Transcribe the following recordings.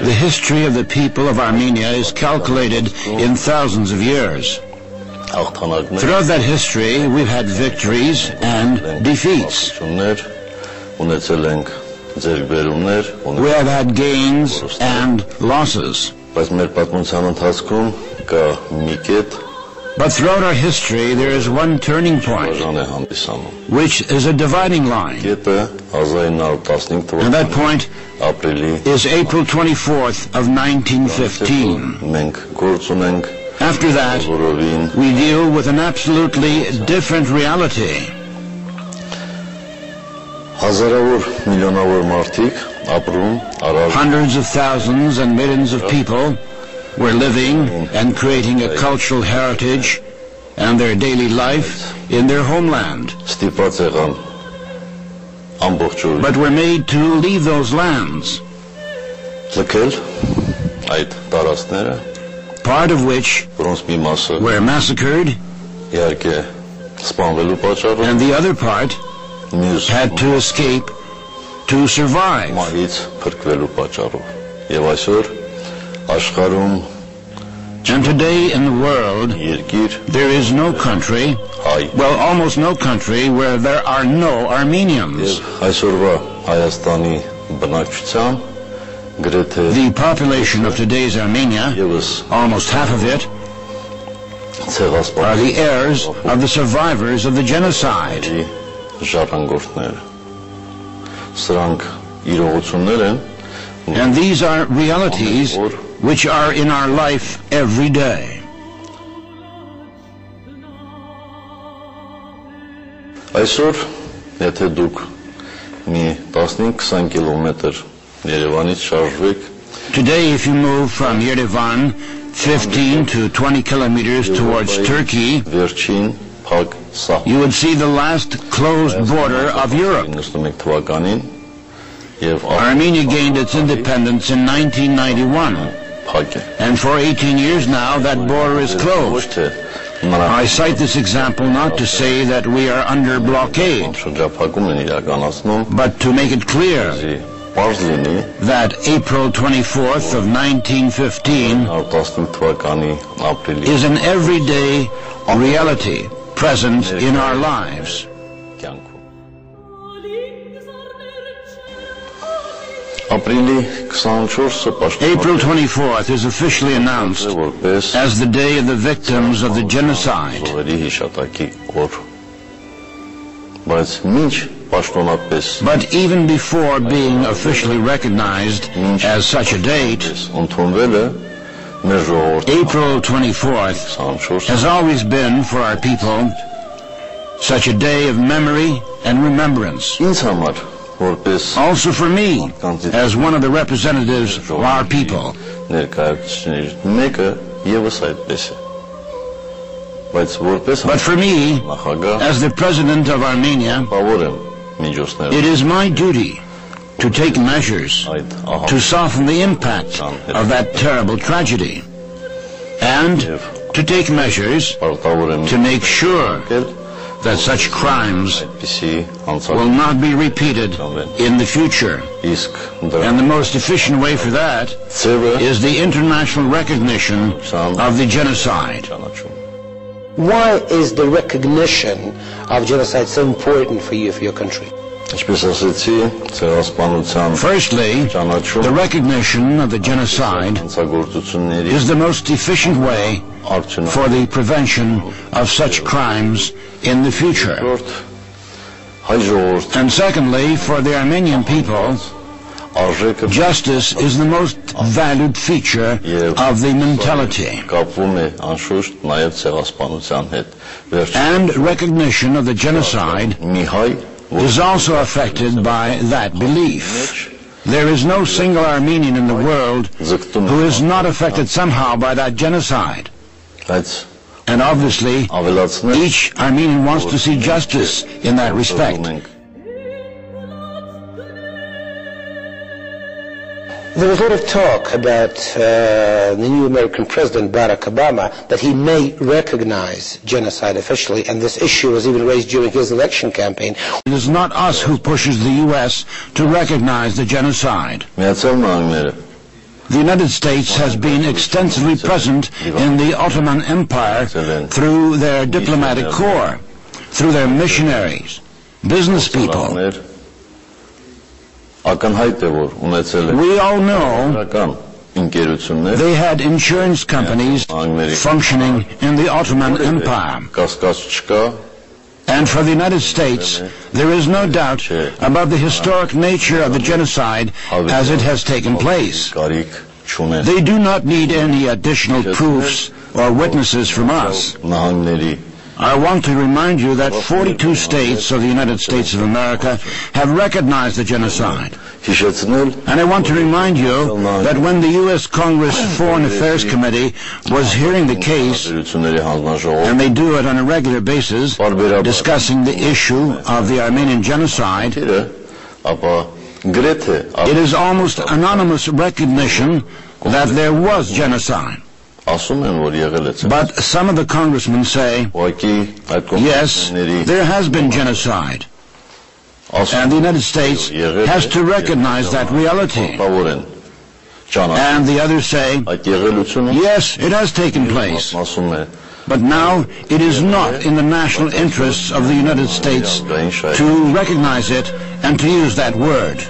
The history of the people of Armenia is calculated in thousands of years. Throughout that history, we've had victories and defeats. We have had gains and losses. But throughout our history, there is one turning point, which is a dividing line. And that point is April 24th of 1915. After that, we deal with an absolutely different reality. Hundreds of thousands and millions of people were living and creating a cultural heritage and their daily life in their homeland. But were made to leave those lands, part of which were massacred, and the other part had to escape to survive. And today in the world, there is no country, well, almost no country, where there are no Armenians. The population of today's Armenia, almost half of it, are the heirs of the survivors of the genocide. And these are realities which are in our life every day. Today, if you move from Yerevan 15 to 20 kilometers towards Turkey, you would see the last closed border of Europe. Armenia gained its independence in 1991, and for 18 years now that border is closed. I cite this example not to say that we are under blockade, but to make it clear that April 24th of 1915 is an everyday reality present in our lives. April 24th is officially announced as the Day of the Victims of the Genocide. But even before being officially recognized as such a date, April 24th has always been for our people such a day of memory and remembrance. Also for me, as one of the representatives of our people. But for me, as the President of Armenia, it is my duty to take measures to soften the impact of that terrible tragedy, and to take measures to make sure that such crimes will not be repeated in the future. And the most efficient way for that is the international recognition of the genocide. Why is the recognition of genocide so important for you, for your country? Firstly, the recognition of the genocide is the most efficient way for the prevention of such crimes in the future. And secondly, for the Armenian people, justice is the most valued feature of the mentality. And recognition of the genocide is also affected by that belief. There is no single Armenian in the world who is not affected somehow by that genocide. And obviously, each Armenian wants to see justice in that respect. There was a lot of talk about the new American president, Barack Obama, that he may recognize genocide officially, and this issue was even raised during his election campaign. It is not us who pushes the U.S. to recognize the genocide. The United States has been extensively present in the Ottoman Empire through their diplomatic corps, through their missionaries, business people. We all know they had insurance companies functioning in the Ottoman Empire. And for the United States, there is no doubt about the historic nature of the genocide as it has taken place. They do not need any additional proofs or witnesses from us. I want to remind you that 42 states of the United States of America have recognized the genocide. And I want to remind you that when the U.S. Congress Foreign Affairs Committee was hearing the case, and they do it on a regular basis, discussing the issue of the Armenian genocide, it is almost anonymous recognition that there was genocide. But some of the congressmen say, yes, there has been genocide, and the United States has to recognize that reality. And the others say, yes, it has taken place, but now it is not in the national interests of the United States to recognize it and to use that word.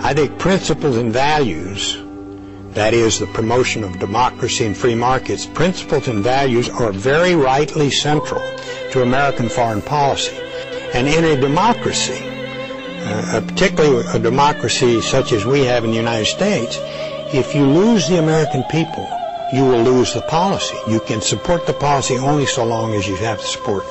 I think principles and values, that is the promotion of democracy and free markets, principles and values are very rightly central to American foreign policy. And in a democracy, particularly a democracy such as we have in the United States, if you lose the American people, you will lose the policy. You can support the policy only so long as you have the support.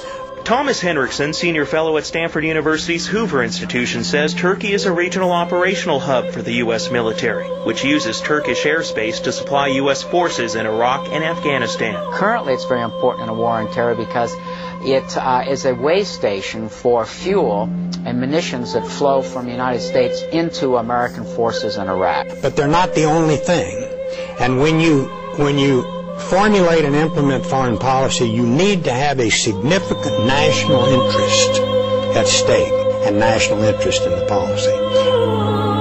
Thomas Hendrickson, senior fellow at Stanford University's Hoover Institution, says Turkey is a regional operational hub for the U.S. military, which uses Turkish airspace to supply U.S. forces in Iraq and Afghanistan. Currently, it's very important in a war on terror because it is a way station for fuel and munitions that flow from the United States into American forces in Iraq. But they're not the only thing. And when you formulate and implement foreign policy, you need to have a significant national interest at stake and national interest in the policy.